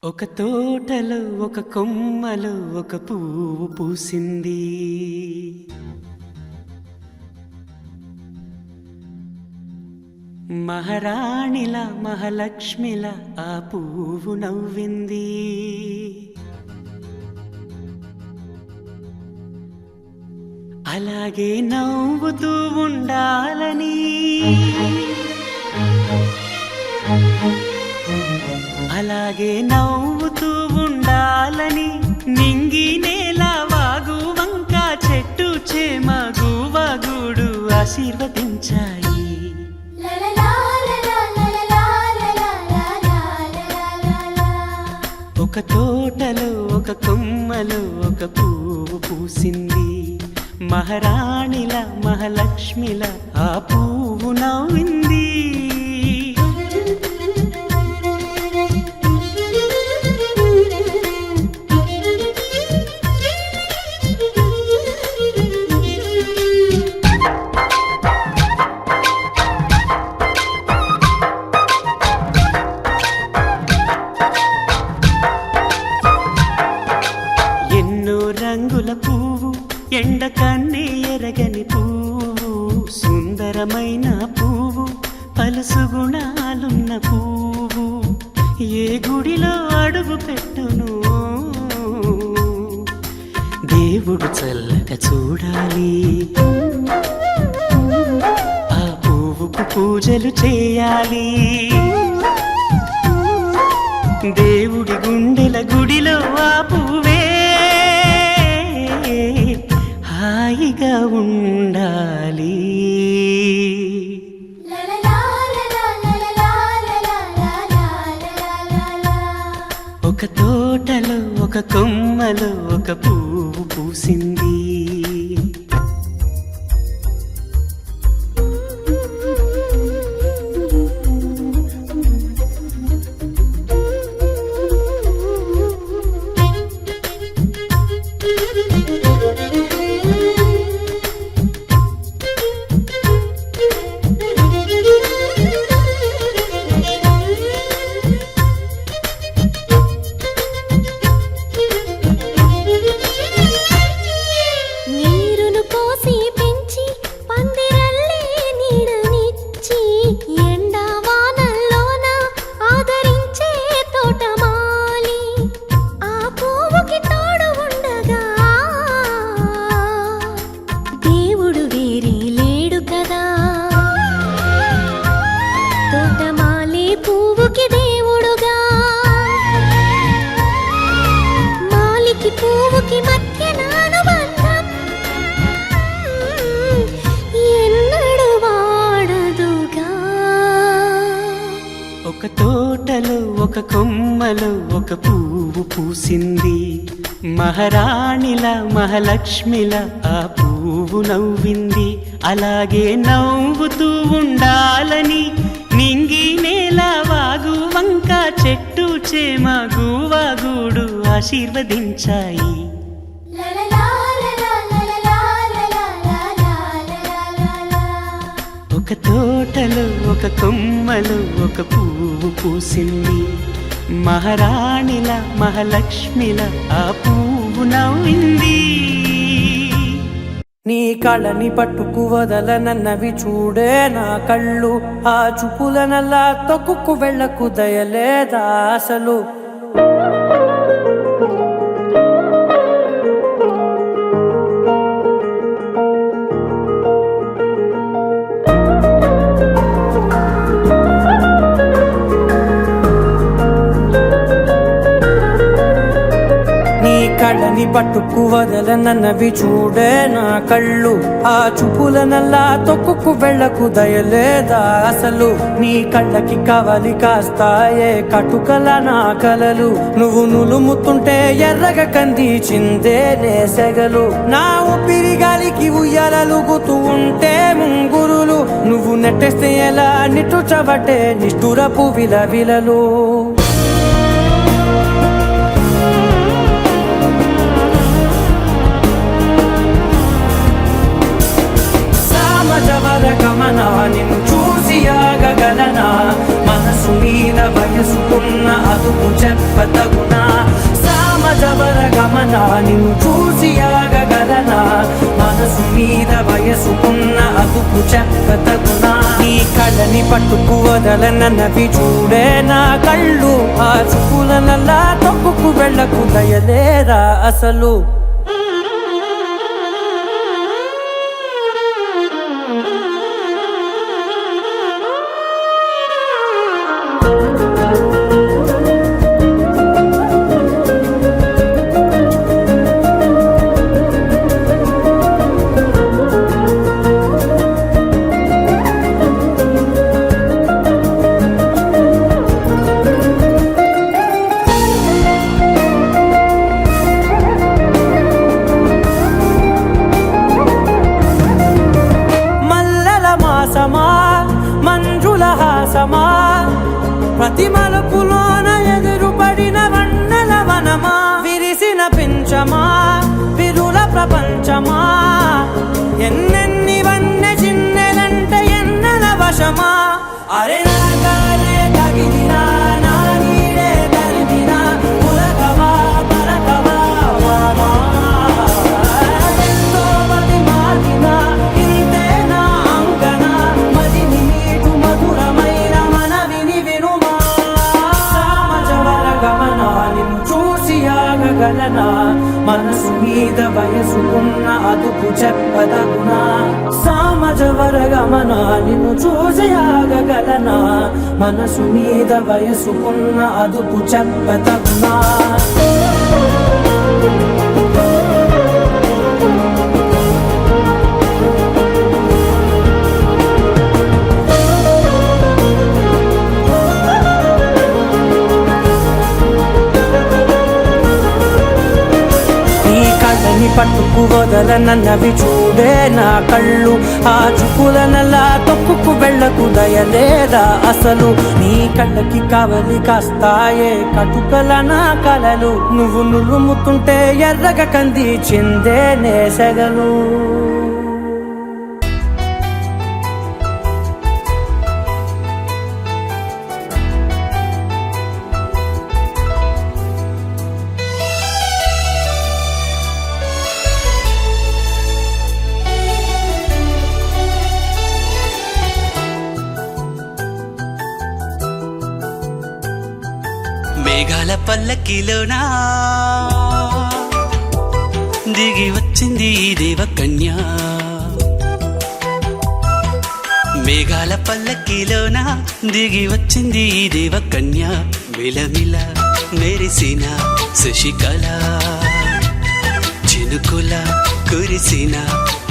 ఒక తోటలో ఒక కొమ్మలో ఒక పువ్వు పూసింది. మహారాణిలా మహాలక్ష్మిలా ఆ పువ్వు నవ్వింది. అలాగే నవ్వుతూ ఉండాలని, అలాగే నవ్వుతూ ఉండాలని నింగి నేల వాగు వంక చెట్టు చేమ గువగూడు ఆశీర్వదించాయి. ఒక తోటలో ఒక కొమ్మలో ఒక పువ్వు పూసింది. మహారాణిల మహాలక్ష్మిల ఆ పువ్వు నవ్వింది. రంగుల పువ్వు, ఎండ కన్నే ఎరగని పువ్వు, సుందరమైన పువ్వు, పలుసు గుణాలున్న పువ్వు, ఏ గుడిలో అడుగు పెట్టును దేవుడు చల్లగా చూడాలి. ఆ పువ్వుకు పూజలు చేయాలి. దేవుడి గుండెల గుడిలో ఆ పువ్వే హాయిగా ఉండాలి. ఒక తోటలో ఒక కొమ్మలో ఒక పువ్వు పూసింది. ఒక తోటలో ఒక కొమ్మలో ఒక పువ్వు పూసింది. మహారాణిల మహాలక్ష్మిల ఆ పువ్వు నవ్వింది. అలాగే నవ్వుతూ ఉండాలని నింగి నేల వాగు వంక చెట్టు చేమ గువగూడు ఆశీర్వదించాయి. ఒక తోటలో ఒక కొమ్మలో ఒక పువ్వు పూసింది. మహారాణిల మహాలక్ష్మిల ఆ పువ్వు నవ్వింది. నీ కళని పట్టుకు వదలనన్నవి చూడే నా కళ్ళు, ఆ చూపులనల్లా తొక్కుకు వెళ్ళకు దయలేదా అసలు. కళ్ళని పట్టుకు వదలనన్నవి చూడే నా కళ్ళు, ఆ చూపులనల్లా తొక్కుకు వెళ్ళకు దయలేదా అసలు. నీ కళ్ళకి కవలి కాస్తాయే కటుకల నా కలలు, నువ్వు నులుముతుంటే ఎర్రగ కంది చిందే నేసెగలు. నా ఊపిరి గాలికి ఉయ్యాలలుగుతూ ఉంటే ముంగురులు, నువ్వు నెట్టేస్తే ఎలా నిట్టుచబట్టే నిష్ఠురపు విలవిలలు. నిన్ను చూసి ఆగగలనా, మనసు మీద వయసుకున్న అదుపు చెప్పతగునా సామజవర గమన నిన్ను చూసి ఆగగలనా మనసు మీద వయసుకున్న అదుపు చెప్పతగునా నీ కళ్ళని పట్టుకు వదలనన్నవి చూడే నా కళ్ళు ఆ చూపులనల్లా తొక్కుకు వెళ్ళకు దయలేరా అసలు మంజుల హాసమా ప్రతి మలుపులోన ఎదురుపడిన వన్నెల వనమా విరిసిన పించమా విరుల ప్రపంచమా ఎన్నెన్ని వన్నె చిన్నెలంటే ఎన్నెల వశమా అరే నాగాలే తగిలినా నా నీడే తరిమినా పులకవా పలకవా వామా ఎంతో మది మాటినా ఇంతే నా అంగన మదిని నీటు మధురమైన మనవిని వినుమా సామజవర గమన నిన్ను చూసి ఆగగలనా మనసు మీద వయసుకున్న అదుపు చెప్పదగునా సామజవర గమన నిన్ను చూసి ఆగగలనా మనసు మీద వయసుకున్న అదుపు చెప్పదగునా పట్టుకు వదలనన్నవి చూడే నా కళ్ళు ఆ చూపులనల్లా తొక్కుకు వెళ్ళకు దయలేదా అసలు నీ కళ్ళకి కావలి కాస్తాయే కటుకల నా కలలు నువ్వు నులుముతుంటే ఎర్రగ కంది చిందే నేసగలు మేఘాల పల్లకిలోనా దిగి వచ్చింది ఈ దేవకన్య మేఘాల పల్లకిలోనా దిగి వచ్చింది ఈ దేవకన్య మిలమిల మెరిసిన శశికళ చినుకుల కురిసిన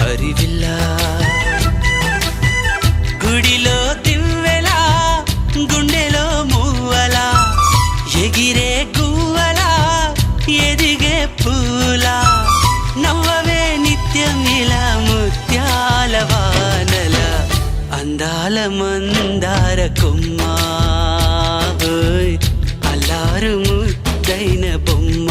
హరివిల్ల గుడిలో దివ్వెలా గుండెలో మూవలా ఎగిరే గువ్వలా ఎదిగే పూలా నవ్వవే నిత్యం ఇలా ముత్యాల వానల అందాల మందార కొమ్మ అల్లారు ముద్దైన బొమ్మ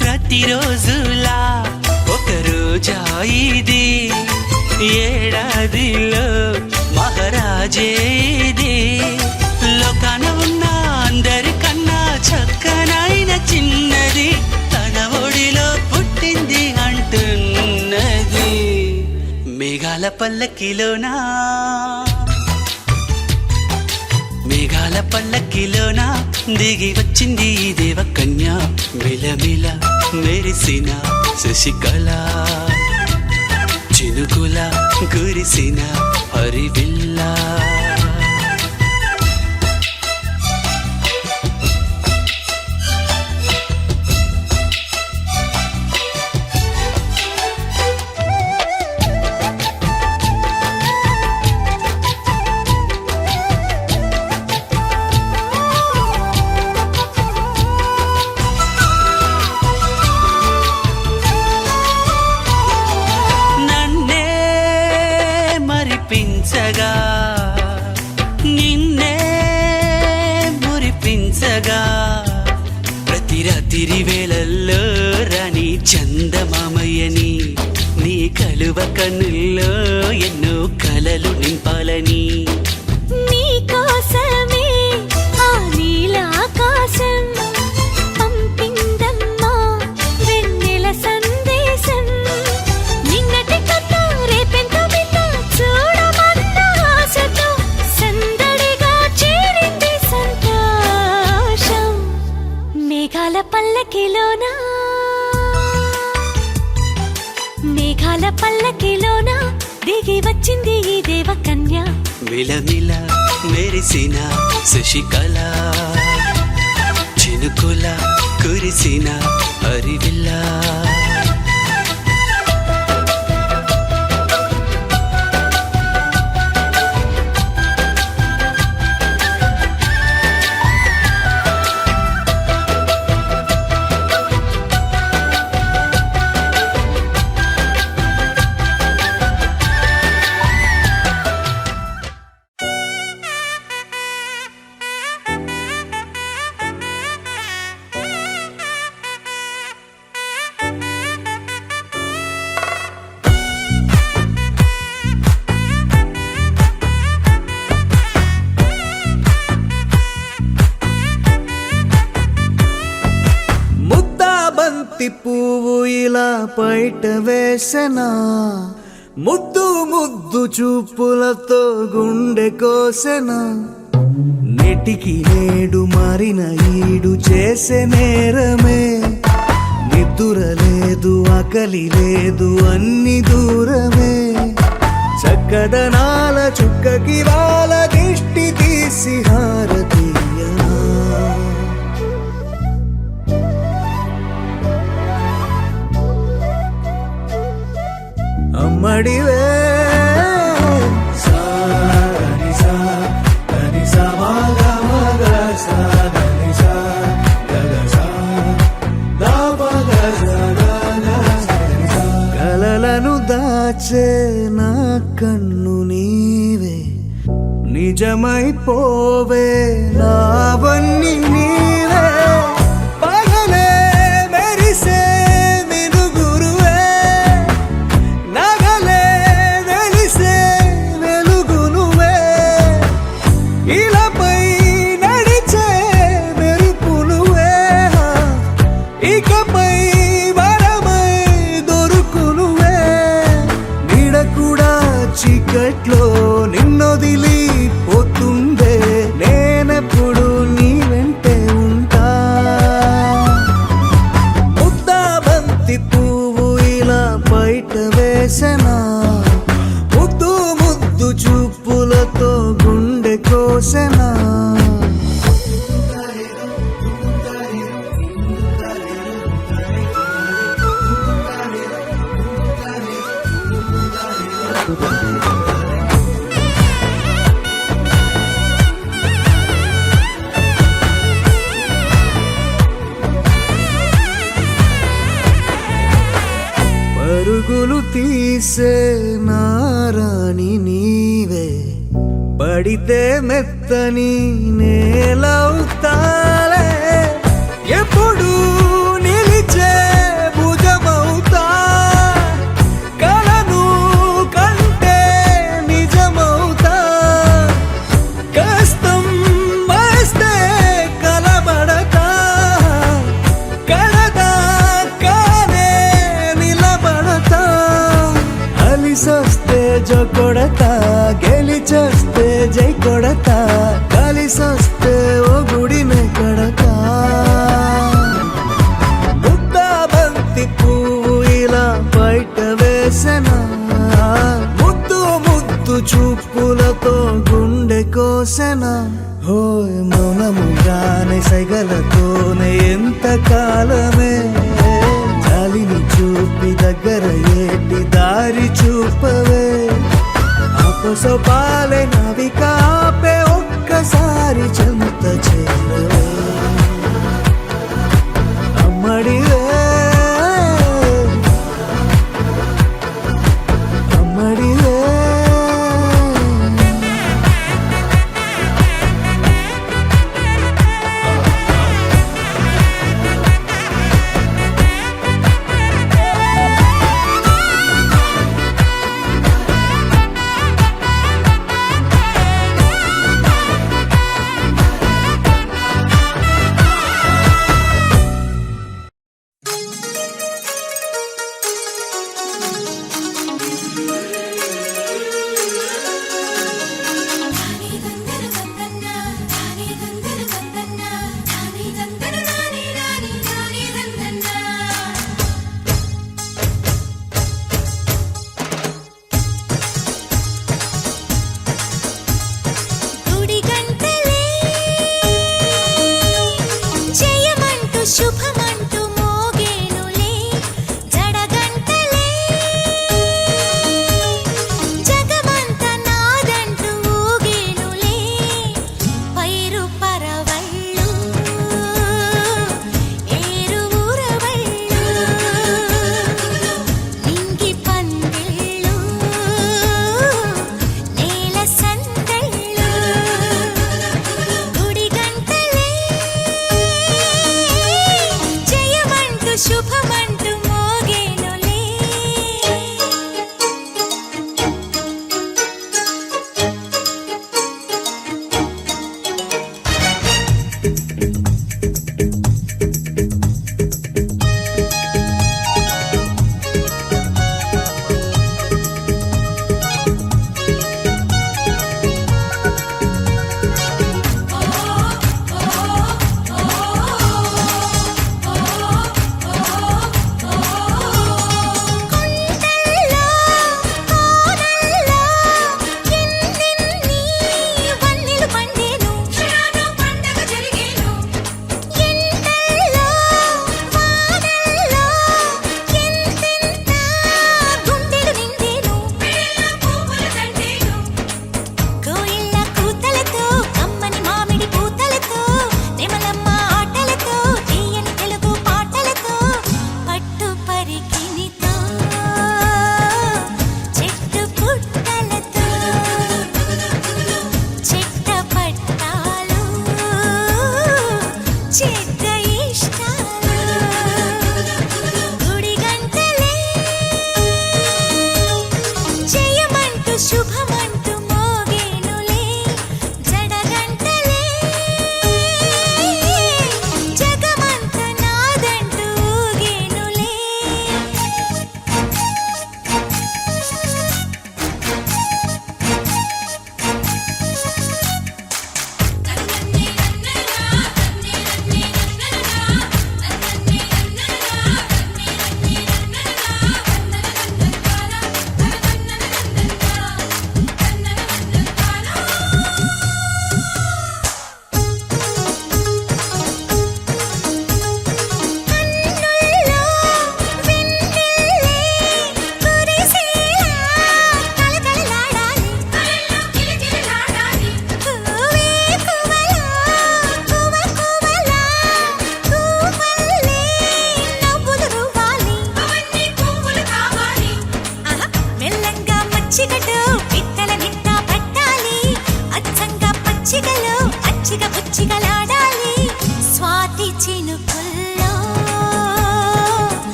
ప్రతిరోజులా ఒక రోజా ఇది ఏడాదిలో మహారాజే ఇది లోకాన ఉన్న అందరికన్నా చక్కనైన చిన్నది తన ఒడిలో పుట్టింది అంటున్నది మేఘాల పల్లకిలోనా పల్లకిలోనా దిగి వచ్చింది ఈ దేవకన్య మిలమిల మెరిసిన శశికళ చినుకుల కురిసిన హరివిల్లా మరిపించగా నిన్నే మురిపించగా ప్రతి రాత్రి వేళల్లో రాణి చందమామయ్యని నీ కలువ కన్నుల్లో ఎన్నో కలలు నింపాలని నీ కోసమే ఆ నీలాకాశం పంపిందమ్మా వెన్నెల సందేశం నిన్నటి కథ రేపెంత వింత చూడమన్న ఆశతో సందడిగా చేరింది సంతోషం మేఘాల పల్లకిలోనా దిగి వచ్చింది ఈ దేవకన్య విలమిల మెరిసిన శశికళ చినుకుల కురిసిన హరివిల్లా పువ్వు ఇలా బయట వేసెనా ముద్దు ముద్దు చూపులతో గుండె కోసెనా నెటికి నేడు మారిన ఈడు చేసే నేరమే నిద్దుర లేదు ఆకలి లేదు అన్ని దూరమే చక్కదనాల చుక్కకి వాళ్ళ దిష్టి తీసి హారతీయా అమ్మడివే కలలను దాచే నా కన్ను నీవే నిజమైపోవే నావన్నీ నీవే పగలే మెరిసే చీకట్లో నిన్నొదిలి పోతుందే నేనెప్పుడు నీ వెంటే ఉంటా ముద్దా బంతి పువ్వు ఇలా బయట వేసెనా ముద్దు ముద్దు చూపులతో గుండె కోసెనా పరుగులు తీసే నారాణి నీవే పడితే మెత్తని నేలవుతాలే ఎప్పుడు నిలిచే భుజమవుతా కలను కంటే నిజమవుతా కష్టం వస్తే కలబడతా కడదాకానే నిలబడతా అలిసొస్తే జో కొడతా గెలిచొస్తే జై కొడతా కలిసొస్తే ఓ గుడినే కడతా ముద్దా బంతి పువ్వు పోసెనా హోయ్ మౌనముగానే సైగలతోనే ఎంత కాలమే జాలిని చూపి దగ్గర ఏటి దారి చూపవే అపసోపాలే నావిక ఆపే ఒక్కసారి చెంత చేరవే అమ్మడివే అమ్మడివే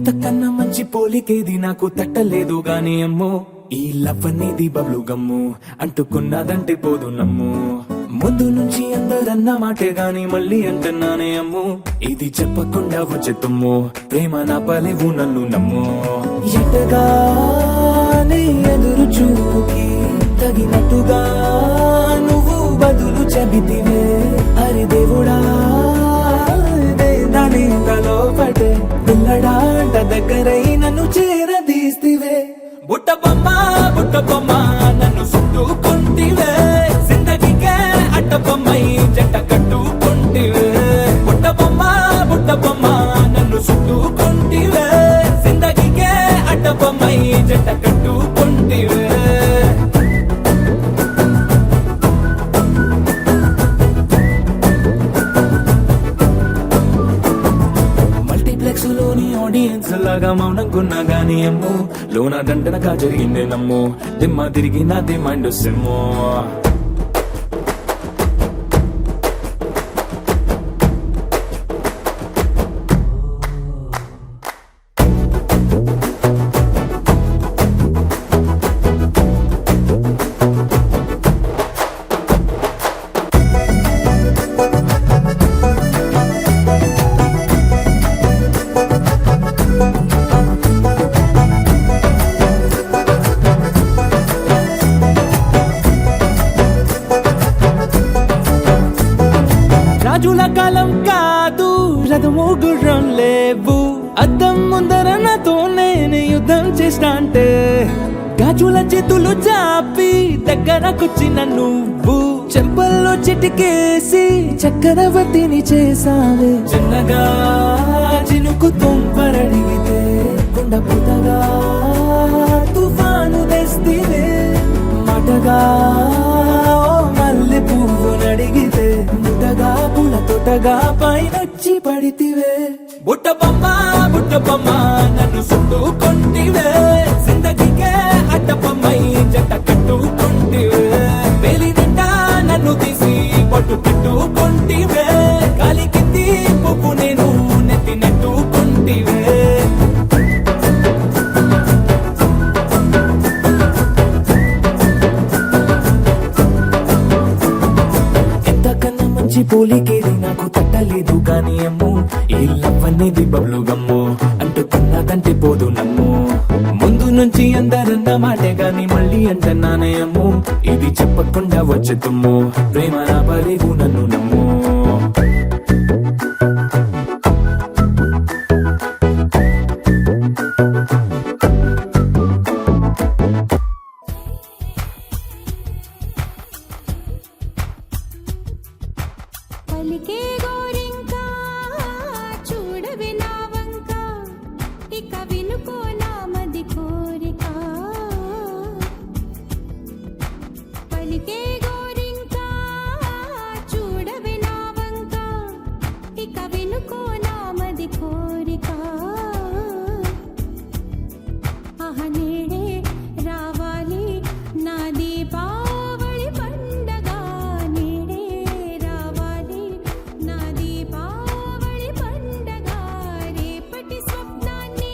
ఇంతకన్నా మంచి పోలికేది నాకు తట్టలేదు గాని అమ్మో ఈ లవ్ అనేది బబ్లు గమ్ము అంటుకున్నదంటే పోదు నమ్ము ముందు నుంచి అందరన్న మాటే గాని మళ్ళీ అంటున్నానే అమ్ము ఇది చెప్పకుండా వచ్చే తుమ్ము ప్రేమ నా పలేవు నన్ను నమ్ము ఎటగానే ఎదురు చూకి తగినట్టుగా నువ్వు బదులు చెబితివే అరే దేవుడా దాని తలో పటే పిల్లడాంట దగ్గరై నన్ను చేరదీస్తివే బుట్ట బొమ్మ నన్ను చుట్టుకుంటివే జిందగీకే అట్ట బొమ్మై జంట కట్టుకుంటివే బుట్ట బొమ్మ నన్ను చుట్టుకుంటివే జిందగీకే అట్ట బొమ్మై జంట కట్టుకుంటివే మల్టీప్లెక్స్ లోని ఆడియన్స్ లాగా మౌనంకున్నా గానీ అమ్ము లోన దండనగా జరిగిందే నమ్ము దిమ్మ తిరిగి నాదే మైండ్ సిమ్ము రాజుల కాలం కాదు రథము గుర్రం లేవు అద్దం ముందర నాతో నేను యుద్ధం చేస్తా అంటే గాజుల చేతులు చాపి దగ్గరకొచ్చిన నువ్వు చెంపల్లో చిటికేసి చక్రవర్తిని చేసావే చిన్నగా చినుకు తుంపరడిగితే కొండ పుతగా తుఫాను తెస్తివే మాటగా మల్లె పువ్వు నడిగితే ముద్దగా పూల తోటగా పైనొచ్చి పడితివే బుట్ట బొమ్మ నన్ను చుట్టుకుంటివే జిందగీకే అడ్డ బొమ్మై జంట కట్టుకుంటివే వేలి నిండా నన్ను తీసి పట్టు పెట్టుకుంటివే గాలి కింది పువ్వు నేను నెత్తి నెట్టుకుంటివే పోలికేది నాకు తట్టలేదు గాని అమ్ము ఈ లవ్ అనేది బబ్లు గమ్ము అంటుకున్నదంటే పోదు నమ్ము ముందు నుంచి అందరన్న మాటే గాని మళ్ళీ అంటున్నానే అమ్ము ఇది చెప్పకుండా వచ్చే తుమ్ము ప్రేమ నా పలేవు నన్ను నమ్ము పలికే గోరింకా చూడవే నా వంక ఇక వినుకో నా మది కోరిక పలికే గోరింకా చూడవే నా వంక ఇక వినుకో నా మది కోరిక ఆహ నేడే రావాలి నా దీపావళి పండగ నేడే రావాలి నా దీపావళి పండగ రేపటి స్వప్నాన్ని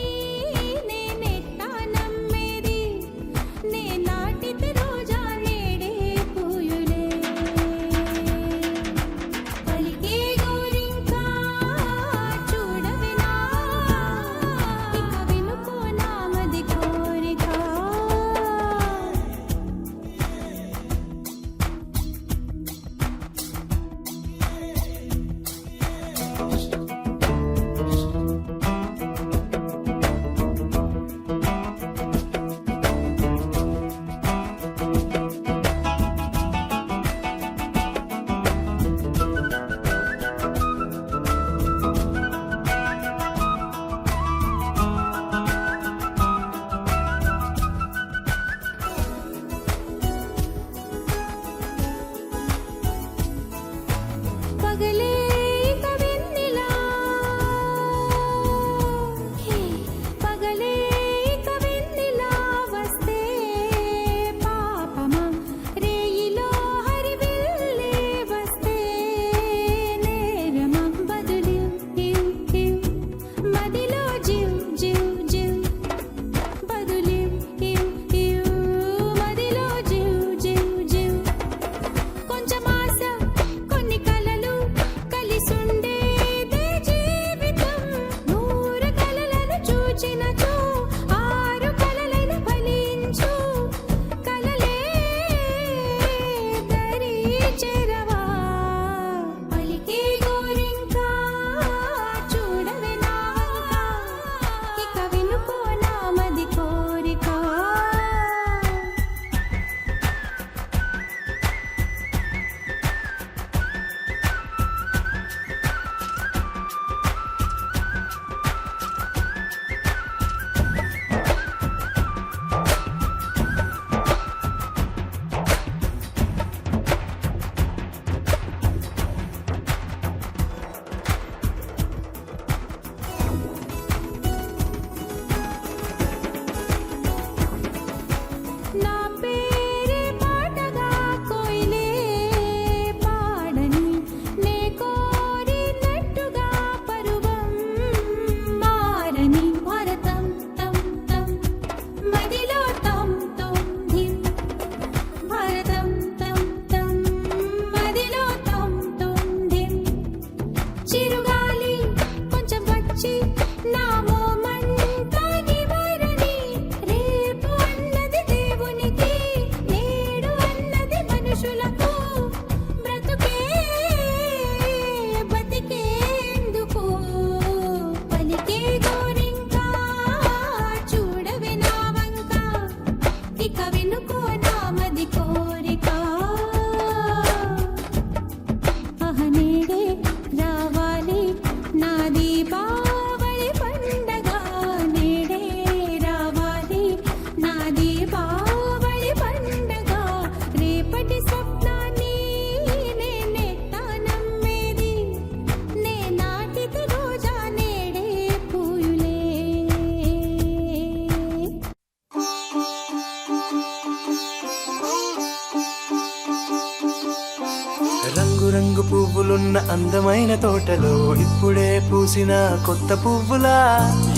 రంగు పువ్వులున్న అందమైన తోటలో ఇప్పుడే పూసిన కొత్త పువ్వులా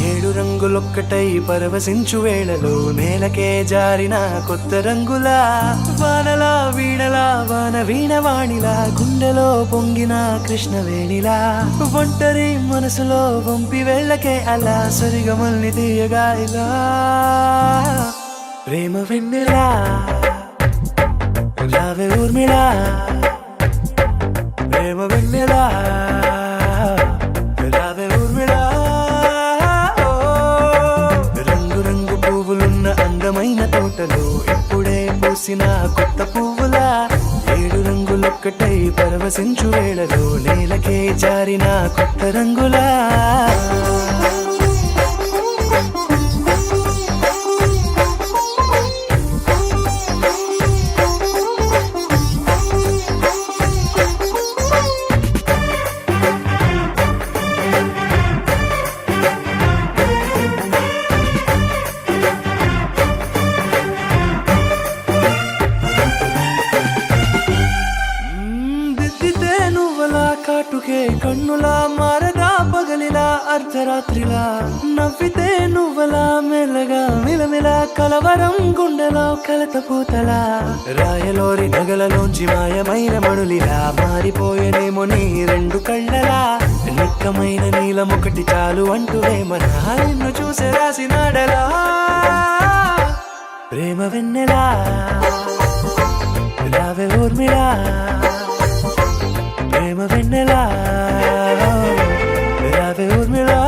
7 రంగులొక్కటై పరవశించు వేళలో నేలకే జారిన కొత్త రంగులా వానలా వీణలా వాన వీణవాణిలా గుండెలో పొంగిన కృష్ణవేణిలా ఒంటరి మనసులో వంపి వెళ్ళకే అలా సరిగమల్ని తీయగా ఇలా ప్రేమ వెన్నెలా రావే ఊర్మిళా ప్రేమ వెన్నెలా రావే ఊర్మిళా రంగు రంగు పువ్వులున్న అందమైన తోటలో ఇప్పుడే పూసిన కొత్త పువ్వులా 7 రంగులొక్కటై పరవశించు వేళలో నేలకే జారిన కొత్త రంగులా దిద్దితే నువ్వలా కాటుకే కన్నులా మారగా పగలిలా అర్ధరాత్రిలా నవ్వితే నువ్వలా మెల్లగా మిలమిలా కలవరం గుండెలో కలత పూతలా రాయలోరి నగలలోంచి మాయమైన మణులిలా మారిపోయేనేమో నీ 2 కళ్ళలా నిక్కమైన నీలం ఒకటి చాలు అంటూ వేమనా నిన్ను చూసే రాసినాడలా ప్రేమ వెన్నెలా రావే ఊర్మిళా ప్రేమ వెన్నెలా రావే ఊర్మిళా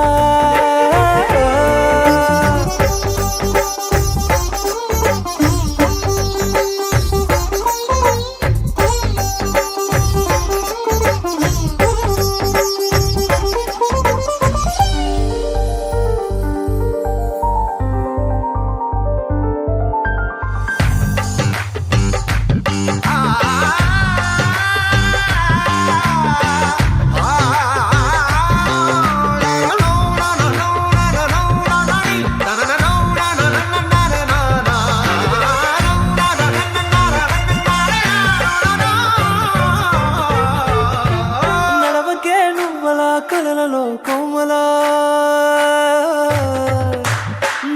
కలలలో కోమలా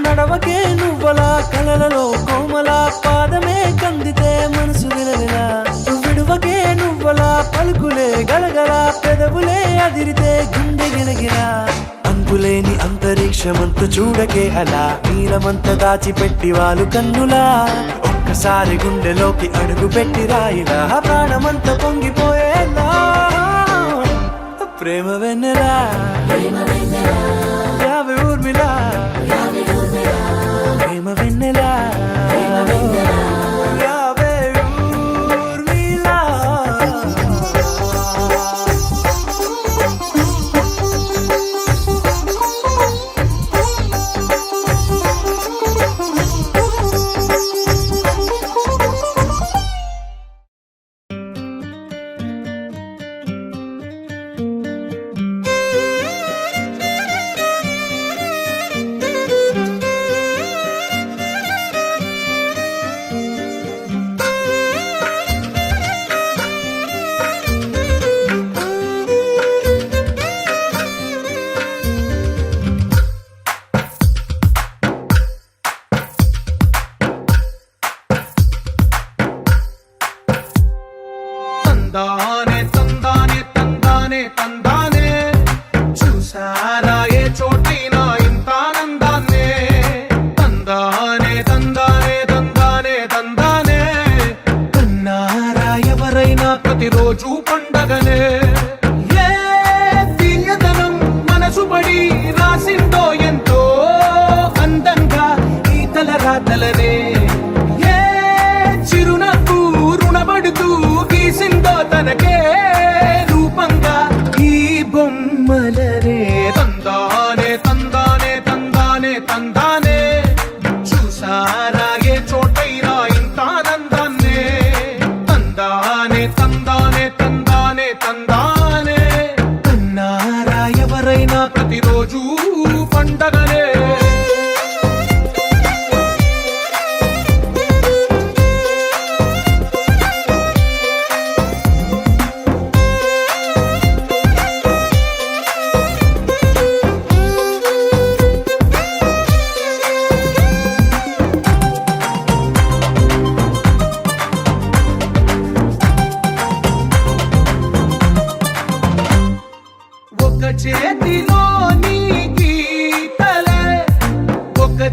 నడవకే నువ్వలా కలలలో కోమలా పాదమే కందితే మనసు విలవిలా విడువకే నువ్వలా పలుకులే గలగల పెదవులే అదిరితే గుండె గిలగిలా అంతులేని అంతరిక్షమంత చూడకే అలా నీలమంత దాచిపెట్టి వాళ్ళు కన్నులా ఒక్కసారి గుండెలోకి అడుగు పెట్టి రాయిలా ప్రాణమంత పొంగిపోయేలా ప్రేమ వెన్నెలా రావే ఊర్మిళా ప్రేమ వెన్నెలా రావే ఊర్మిళా తందానే తందానే తందానే తందానే చూసారా ఏ చోటైనా ఇంత ఆనందాన్నే తందానే తందానే తందానే తందానే కన్నారా ఎవరైనా ప్రతిరోజు పండగనే ఏ తీయదనం మనసు పడి రాసిందో ఎంతో అందంగా ఈ తలరాతలనే ఏ చిరునవ్వు రుణపడుతూ గీసిందో తనకే రూపంగా ఈ బొమ్మలరే తందానే తందానే తందానే తందానే చూసారా ఏ చోటైనా ఇంత ఆనందాన్నే తందానే తందానే తందానే తందానే కన్నారా ఎవరైనా ప్రతిరోజు పండగనే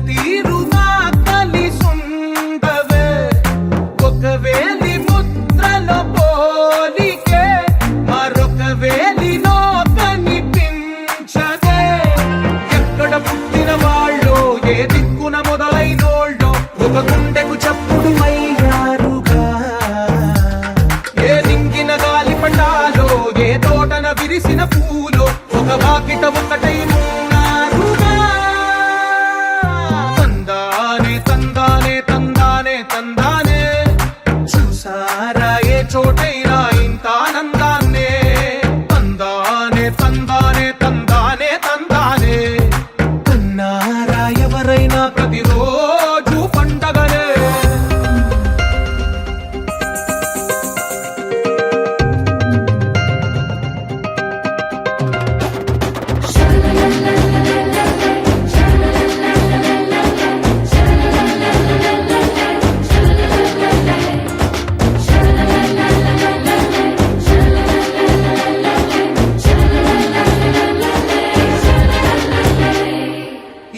తీరుగా కలిసుండవే ఒక వేలి ముద్రలో పోలికే మరొక వేలిలో కనిపించదే ఎక్కడ పుట్టిన వాళ్ళో ఏ దిక్కున మొదలైనోళ్ళో ఒక గుండెకు చప్పుడు అయ్యారుగా ఏ నింగిన గాలి పండాలో ఏ తోటన విరిసిన పూలో ఒక వాకిట ఒకటై ఉన్నారుగా తందానే తందానే తందానే తందానే చూసారా ఏ చోటైనా ఇంత ఆనందాన్నే తందానే తందానే తందానే తందానే కన్నారా ఎవరైనా ప్రతిరోజు పండగనే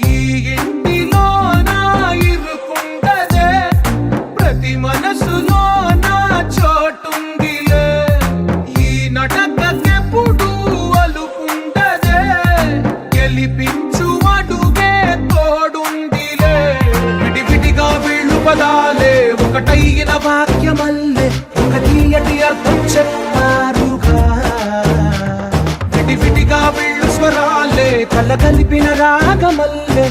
ఈ ఇంటిలో నా ఇరుకుండదే ప్రతి మనసులో నా చోటుందిలే ఈ నటకెప్పుడు అలుకుండదే గెలిపించు అడుగే తోడుందిలే విడివిడిగా వీళ్ళు పదాలే ఒకటైన వాక్యమల్లే ఒక తీయటి అర్థం చెప్పారుగా విడివిడిగా వీళ్ళు స్వరాలే కల కలిపిన రాగమల్లే